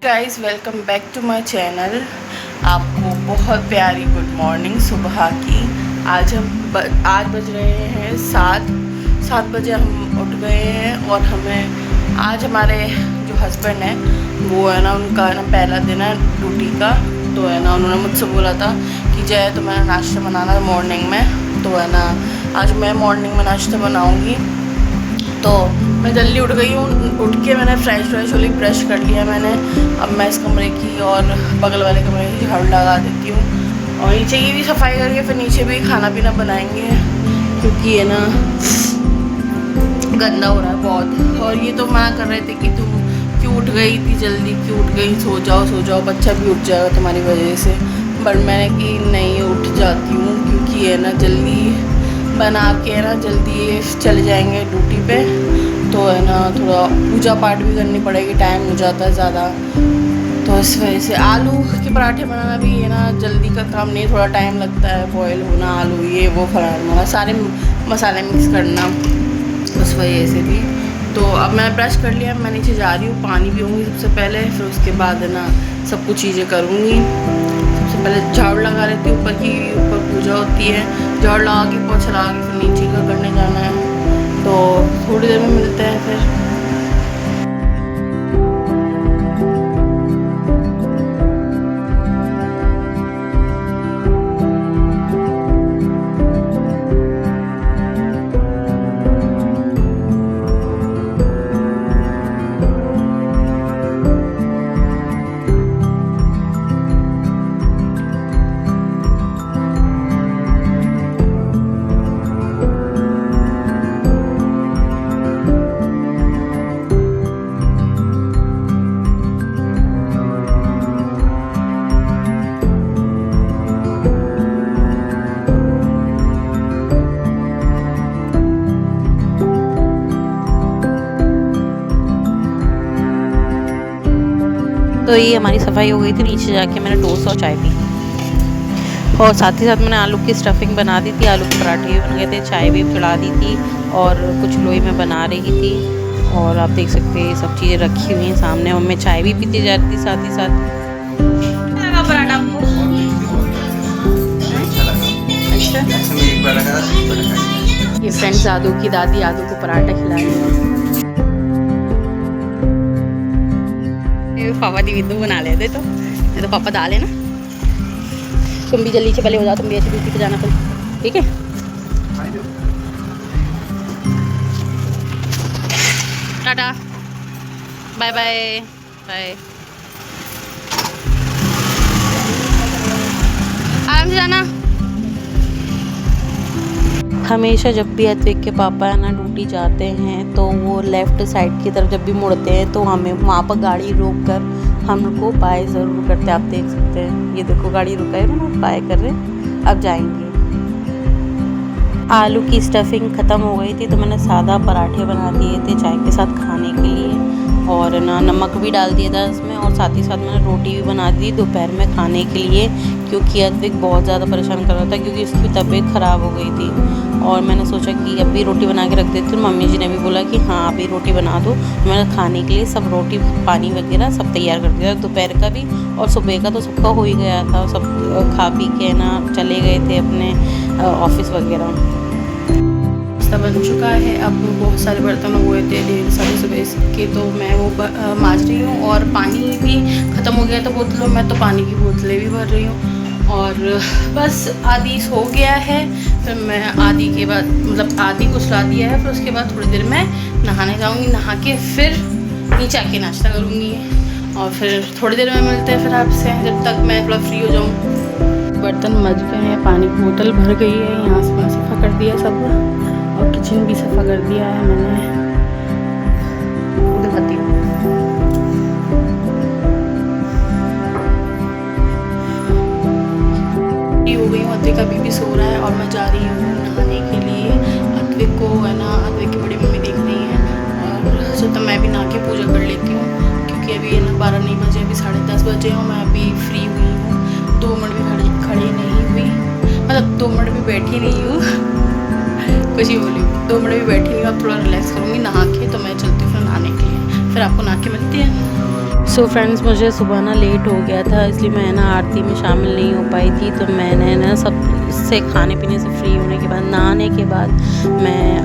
Guys welcome back to my channel. आपको बहुत प्यारी गुड मॉर्निंग सुबह की। आज बज रहे हैं 7 बजे हम उठ गए हैं और हमें आज हमारे जो हस्बैंड हैं वो है ना, उनका है ना पहला दिन है ड्यूटी का। तो है ना उन्होंने मुझसे बोला था कि जय तो मैंने नाश्ता बनाना है मॉर्निंग में। तो है ना आज मैं मॉर्निंग में नाश्ता बनाऊँगी। तो मैं जल्दी उठ गई हूँ। उठ के मैंने फ्रेश होली ब्रश कर लिया मैंने। अब मैं इस कमरे की और बगल वाले कमरे की झाड़ू लगा देती हूँ और नीचे की भी सफाई करके फिर नीचे भी खाना पीना बनाएंगे, क्योंकि है ना गंदा हो रहा है बहुत। और ये तो मना कर रहे थे कि तुम क्यों उठ गई इतनी जल्दी, क्यों उठ गई, सो जाओ बच्चा भी उठ जाएगा तुम्हारी वजह से। बट मैंने कि नहीं उठ जाती हूँ, क्योंकि है ना जल्दी बना के है ना जल्दी चले जाएंगे ड्यूटी पे। तो है ना थोड़ा पूजा पाठ भी करनी पड़ेगी, टाइम हो जाता है ज़्यादा। तो इस वजह से आलू के पराठे बनाना भी है ना जल्दी का काम नहीं, थोड़ा टाइम लगता है। बॉयल होना आलू, ये वो फलाना सारे मसाले मिक्स करना, उस वजह से भी। तो अब मैं ब्रश कर लिया, मैं नीचे जा रही हूँ, पानी पीऊँगी सबसे पहले, फिर उसके बाद है ना सब कुछ चीज़ें करूँगी। सबसे पहले झाड़ू लगा लेती हूँ, ऊपर पूजा होती है, झाड़ू लगा के पोछा लगा के फिर नीचे का करने जाना है। तो थोड़ी देर में मिलते हैं फिर। तो ये हमारी सफाई हो गई थी। नीचे जाके मैंने टोस्ट और चाय पी और साथ ही साथ मैंने आलू की स्टफिंग बना दी थी, आलू के पराठे भी बन गए थे, चाय भी चढ़ा दी थी और कुछ लोई में बना रही थी। और आप देख सकते हैं ये सब चीज़ें रखी हुई हैं सामने। मम्मी चाय भी पीती जा रही थी साथ ही साथ। लगा पराठा आपको? अच्छा। ये फ्रेंड्स आदू की दादी आदू को पराठा खिला रही है। पापा दी विद्दू बना लेते तो नहीं तो पापा डाले ना। तुम भी जल्दी से पहले हो जाओ, तुम भी ऐसी ड्यूटी पे जाना फिर, ठीक है? Tata bye bye bye. आराम से जाना। हमेशा जब भी अद्विक के पापा है ना ड्यूटी जाते हैं तो वो लेफ़्ट साइड की तरफ जब भी मुड़ते हैं तो हमें वहाँ पर गाड़ी रोक कर हमको बाय ज़रूर करते हैं। आप देख सकते हैं, ये देखो गाड़ी रुका है ना, बाय कर रहे हैं। अब जाएंगे। आलू की स्टफिंग ख़त्म हो गई थी तो मैंने सादा पराठे बना दिए थे चाय के साथ खाने के लिए, और ना नमक भी डाल दिया था इसमें, और साथ ही साथ मैंने रोटी भी बना दी दोपहर में खाने के लिए, क्योंकि अद्विक बहुत ज़्यादा परेशान कर रहा था क्योंकि उसकी तबीयत ख़राब हो गई थी। और मैंने सोचा कि अभी रोटी बना के रख देती हूँ। मम्मी जी ने भी बोला कि हाँ अभी रोटी बना दो। मैंने खाने के लिए सब रोटी पानी वगैरह सब तैयार कर दिया, दोपहर का भी और सुबह का तो सबका हो ही गया था। सब खा पी के ना चले गए थे अपने ऑफिस वगैरह। बन चुका है। अब बहुत सारे बर्तन हुए थे 1:30 सुबह के, तो मैं वो मांज रही हूँ। और पानी भी ख़त्म हो गया था बोतलों में, तो पानी की बोतलें भी भर रही हूँ। और बस आदि हो गया है, फिर मैं आदि के बाद मतलब आदि को सुला दिया है, फिर उसके बाद थोड़ी देर मैं नहाने जाऊँगी। नहा के फिर नीचे आके नाश्ता करूँगी और फिर थोड़ी देर में मिलते हैं फिर आपसे, जब तक मैं थोड़ा फ्री हो जाऊँ। बर्तन मज गए हैं, पानी की बोतल भर गई है, यहाँ से मैंने सफ़ा कर दिया सब, और किचन भी सफ़ा कर दिया है मैंने। दिखाती हूँ। हो गई हूँ, अद्विक अभी भी सो रहा है और मैं जा रही हूँ नहाने के लिए। अद्विक को है ना अद्विक की बड़ी मम्मी देख रही है, और सोचा मैं भी नहा के पूजा कर लेती हूँ, क्योंकि अभी है ना 12 नहीं बजे, अभी 10:30 बजे हूँ। मैं अभी फ्री हुई हूँ, 2 मिनट भी खड़ी नहीं हुई, मतलब 2 मिनट भी बैठी नहीं हूँ। कुछ ही बोली, 2 मिनट भी बैठी नहीं हूँ। अब थोड़ा रिलैक्स करूँगी नहा के, तो मैं चलती हूँ फिर नहाने के लिए, फिर आपको नहा के मिलती है। सो फ्रेंड्स, मुझे सुबह ना लेट हो गया था, इसलिए मैं ना आरती में शामिल नहीं हो पाई थी। तो मैंने ना सब से खाने पीने से फ्री होने के बाद, नहाने के बाद मैं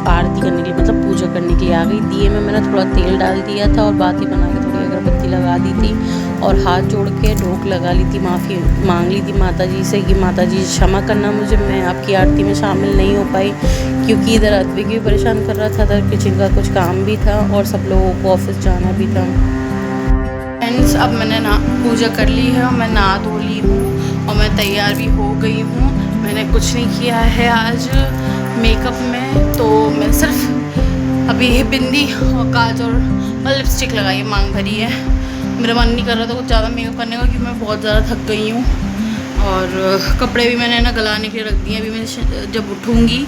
आरती करने के लिए मतलब पूजा करने के लिए आ गई। दिए में मैंने थोड़ा तेल डाल दिया था और बाती बना के थोड़ी अगरबत्ती लगा दी थी और हाथ जोड़ के ढोक लगा ली थी, माफ़ी मांग ली थी माता जी से कि माता जी क्षमा करना मुझे, मैं आपकी आरती में शामिल नहीं हो पाई क्योंकि इधर अद्विक भी परेशान कर रहा था, इधर किचन का कुछ काम भी था और सब लोगों को ऑफिस जाना भी था। फ्रेंड्स, अब मैंने ना पूजा कर ली है और मैं नहा धो ली हूँ और मैं तैयार भी हो गई हूँ। मैंने कुछ नहीं किया है आज मेकअप में, तो मैं सिर्फ अभी बिंदी और काजल और लिपस्टिक लगाई है, मांग भरी है। मेरा मन नहीं कर रहा था कुछ ज़्यादा मेकअप करने का क्योंकि मैं बहुत ज़्यादा थक गई हूँ। और कपड़े भी मैंने ना गलाने के लिए रख दिए, अभी मैं जब उठूँगी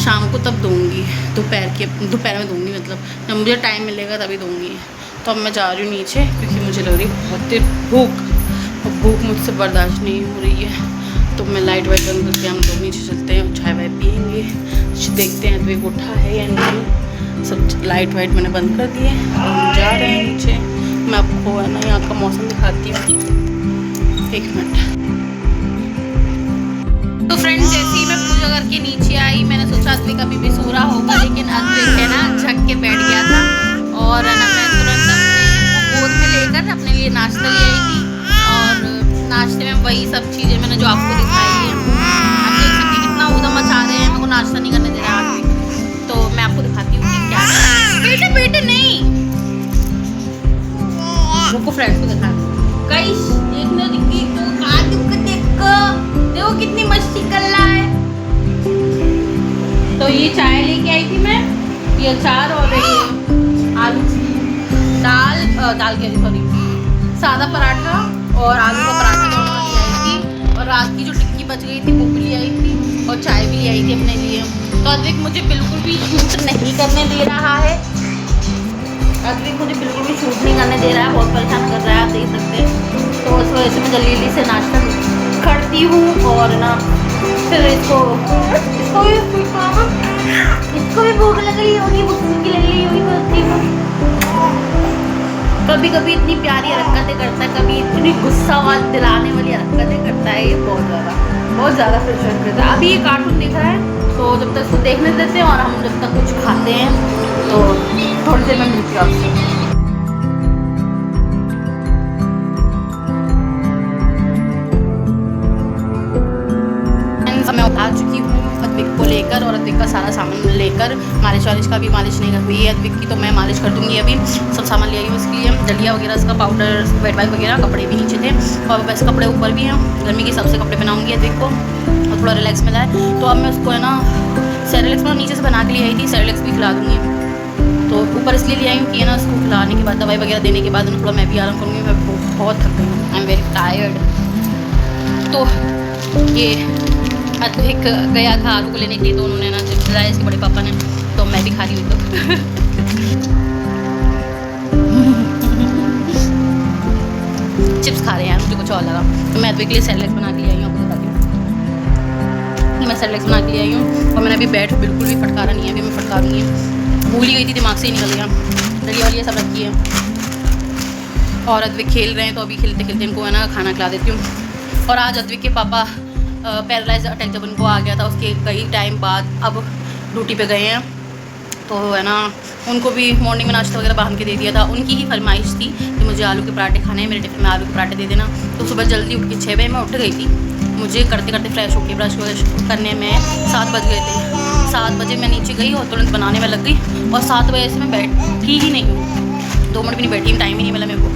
शाम को तब दूँगी, दोपहर में दूँगी, मतलब जब मुझे टाइम मिलेगा तभी दूँगी। तो अब मैं जा रही हूँ नीचे क्योंकि मुझे लग रही है बहुत तेज भूख, और भूख मुझसे बर्दाश्त नहीं हो रही है। तो मैं लाइट वाइट बंद करके हम लोग नीचे चलते हैं, चाय वाय पियेंगे, देखते हैं अद्वैत उठा है या नहीं। सब लाइट वाइट मैंने बंद कर दिए और हम जा रहे हैं नीचे। मैं आपको है ना यहाँ का मौसम दिखाती हूँ, 1 मिनट। तो फ्रेंड्स, जैसे ही मैं पूजा करके नीचे आई, मैंने सोचा अद्वैत अभी भी सो रहा होगा, लेकिन अद्वैत है ना झक के बैठ गया था और है ना मैं तुरंत अपने गोद में लेकर अपने लिए नाश्ता ले आई थी। और नाश्ते में वही सब चीज़ें मैंने जो आपको दिखाई है। आप देख सकते हैं कितना उधम मचा रहे हैं, मेरे को नाश्ता नहीं करने दे रहा है आज। तो मैं आपको दिखाती हूँ कि क्या है। बेटे नहीं, रुको फ्रेंड्स को दिखा। गाइस देखने दिखी तो देखो कितनी मस्ती कर रहा है। तो ये चाय लेके आई थी मैं, ये अचार और ये आलू दाल के सॉरी सादा पराठा और आलू का पराठा दोनों ले आई थी। और रात की जो टिक्की बच गई थी वो भी ले आई थी और चाय भी ले आई थी अपने लिए। तो अद्वैत मुझे बिल्कुल भी छूट नहीं करने दे रहा है, अद्वैत मुझे बिल्कुल भी छूट नहीं करने दे रहा है, बहुत परेशान कर रहा है, आप देख सकते हैं। तो उस वजह से मैं जल्दी से नाश्ता करती हूँ और ना फिर इसको भी भूख लग रही होगी, भूख लग रही होगी करती हूँ। कभी कभी इतनी प्यारी हरकतें करता है, कभी इतनी गुस्सा वाली दिलाने वाली हरकतें करता है, ये बहुत ज़्यादा परेशान करता है। अभी ये कार्टून देख रहा है, तो जब तक इसको देखने देते हैं और हम जब तक कुछ खाते हैं, तो थोड़ी देर में मिलती हूँ आपसे। मैं आ चुकी हूँ अद्वैत को लेकर और अद्वैत का सारा सामान लेकर। मालिश वालिश का भी मालिश नहीं हुई है अद्वैत की, तो मैं मालिश कर दूँगी। अभी सब सामान ले आई हूँ उसके लिए, दलिया वगैरह, इसका पाउडर, वेट वाइप वगैरह। कपड़े भी नीचे थे और वैसे कपड़े ऊपर भी हैं, गर्मी के हिसाब से कपड़े पहनाऊँगी अद्वैत को और थोड़ा रिलैक्स मिला है। तो अब मैं उसको है ना सेरेलैक्स में नीचे से बना के ले आई थी, सेरेलैक्स भी खिला दूँगी। तो ऊपर इसलिए ले आई हूँ कि है ना उसको खिलाने के बाद, दवाई वगैरह देने के बाद थोड़ा मैं भी आराम करूँगी। मैं बहुत थक गई हूँ, आई एम वेरी टायर्ड। तो ये अद्वैत गया था आलू को लेने के लिए, तो उन्होंने ना चिप्स लाया इसके बड़े पापा ने, तो मैं भी खा रही हूँ। तो चिप्स खा रहे हैं, मुझे कुछ और लगा, तो मैं अद्वैत के लिए सेरेलैक्स बना के ले आई हूँ। आपको बताती हूँ मैं सेरेलैक्स बना के ले आई हूँ और मैंने अभी बैठ बिल्कुल भी फटकारा नहीं है, अभी मैं फटकारूँगी। भूल ही गई थी, दिमाग से ही निकल गया। दलिया वलिया सब रखी है और अद्वैत खेल रहे हैं, तो अभी खेलते खेलते इनको है ना खाना खिला देती हूँ। और आज अद्वैत के पापा पैरालाइज अटैक जब उनको आ गया था, उसके कई टाइम बाद अब ड्यूटी पे गए हैं, तो है ना उनको भी मॉर्निंग में नाश्ता वगैरह बांध के दे दिया था। उनकी ही फरमाइश थी कि मुझे आलू के पराठे खाने हैं, मेरे टिफिन में आलू के पराठे दे देना। तो सुबह जल्दी उठ के 6 बजे मैं उठ गई थी। मुझे करते करते फ्रेश होकर ब्रश वगैरह करने में 7 बज गए थे। 7 बजे मैं नीचे गई और तुरंत बनाने में लग गई और 7 बजे से मैं बैठी ही नहीं हूँ, 2 मिनट भी नहीं बैठी, टाइम ही नहीं मिला मेरे को।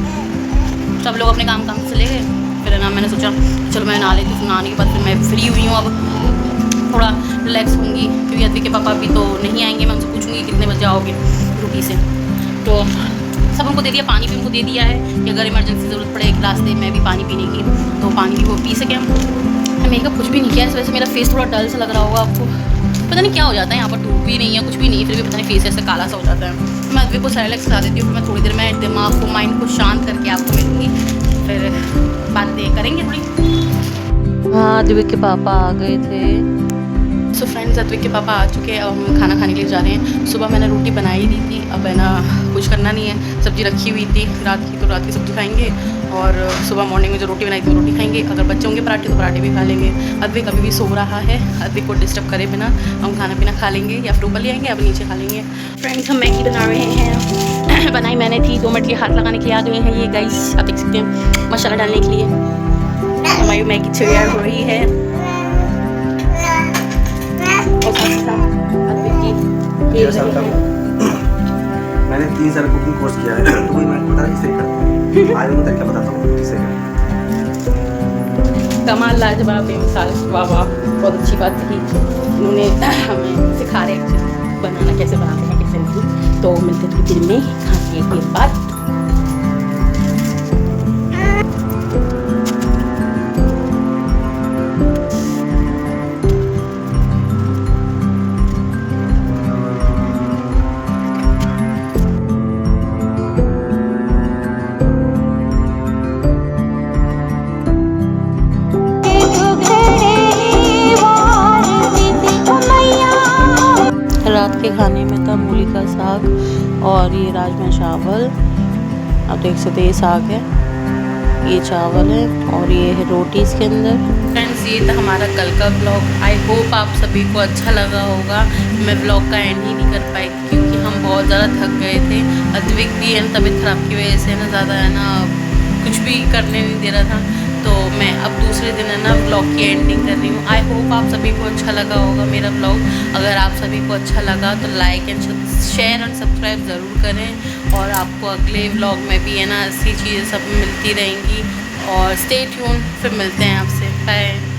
सब लोग अपने काम से चले गए। फिर ना मैंने सोचा चलो मैं नहा लेती हूँ, नहाने के बाद फिर मैं फ्री हुई हूँ, अब थोड़ा रिलैक्स होंगी क्योंकि अद्वैत के पापा भी तो नहीं आएंगे। मैं उनसे पूछूंगी कितने बजे आओगे ड्यूटी से। तो सब उनको दे दिया, पानी भी उनको दे दिया है कि अगर इमरजेंसी ज़रूरत पड़े एक रास्ते में भी पानी पीने की, तो पानी भी वो पी सकें। मेकअप कुछ भी नहीं किया, इस वजह से मेरा फेस थोड़ा डल सा लग रहा होगा आपको, पता नहीं क्या हो जाता है। यहाँ पर धूप भी नहीं है, कुछ भी नहीं है, फिर भी पता नहीं फेस ऐसे काला सा हो जाता है। मैं अद्वैत को सेरेलैक्स खिला देती हूँ, फिर मैं थोड़ी देर में दिमाग को, माइंड को शांत करके आपको मिलूँगी, फिर बातें करेंगे थोड़ी। हाँ, अद्वैत के पापा आ गए थे। सो फ्रेंड्स, अद्वैत के पापा आ चुके हैं और हम खाना खाने के लिए जा रहे हैं। सुबह मैंने रोटी बनाई दी थी, अब है ना कुछ करना नहीं है, सब्ज़ी रखी हुई थी रात की, तो रात की सब्जी खाएंगे और सुबह मॉर्निंग में जो रोटी बनाई थी वो रोटी खाएंगे। अगर बच्चे होंगे पराठे तो पराठे भी खा लेंगे। अद्विक अभी भी सो रहा है, अद्विक को डिस्टर्ब करे बिना हम खाना पीना खा लेंगे या फिर ऊपर ले आएंगे, अब नीचे खा लेंगे। फ्रेंड्स हम मैगी बना रहे हैं। बनाई मैंने थी, 2 मिनट के हाथ लगाने के लिए आ गए हैं ये गाइस, आप देख सकते हैं मसाला डालने के लिए। हमारी मैगी तैयार हो रही है और मैंने 3 साल कुकिंग कोर्स किया है तो वही मैं बता इसे कर आज मैं तरीका बताता हूँ इसे कमाल लाजवाब बेमिसाल। वाह वाह, बहुत अच्छी बात थी, उन्होंने हमें सिखा रहे बनाना कैसे बनाते हैं कैसे नहीं। तो मिलते थे फिर में खाने के बाद। रात के खाने में था मूली का साग और ये राजमा चावल, आप देख सकते ये साग है, ये चावल है और ये है रोटी इसके अंदर। फ्रेंड्स ये था हमारा कल का ब्लॉग। आई होप आप सभी को अच्छा लगा होगा। मैं ब्लॉग का एंड ही नहीं कर पाई क्योंकि हम बहुत ज़्यादा थक गए थे। अद्विक भी है ना तबीयत ख़राब की वजह से ना ज़्यादा है ना कुछ भी करने नहीं दे रहा था, तो मैं अब दूसरे दिन है ना ब्लॉग की एंडिंग कर रही हूँ। आई होप आप सभी को अच्छा लगा होगा मेरा ब्लॉग। अगर आप सभी को अच्छा लगा तो like and share and subscribe ज़रूर करें और आपको अगले ब्लॉग में भी है ना ऐसी चीज़ें सब मिलती रहेंगी। और स्टे ट्यून, फिर मिलते हैं आपसे, बाय।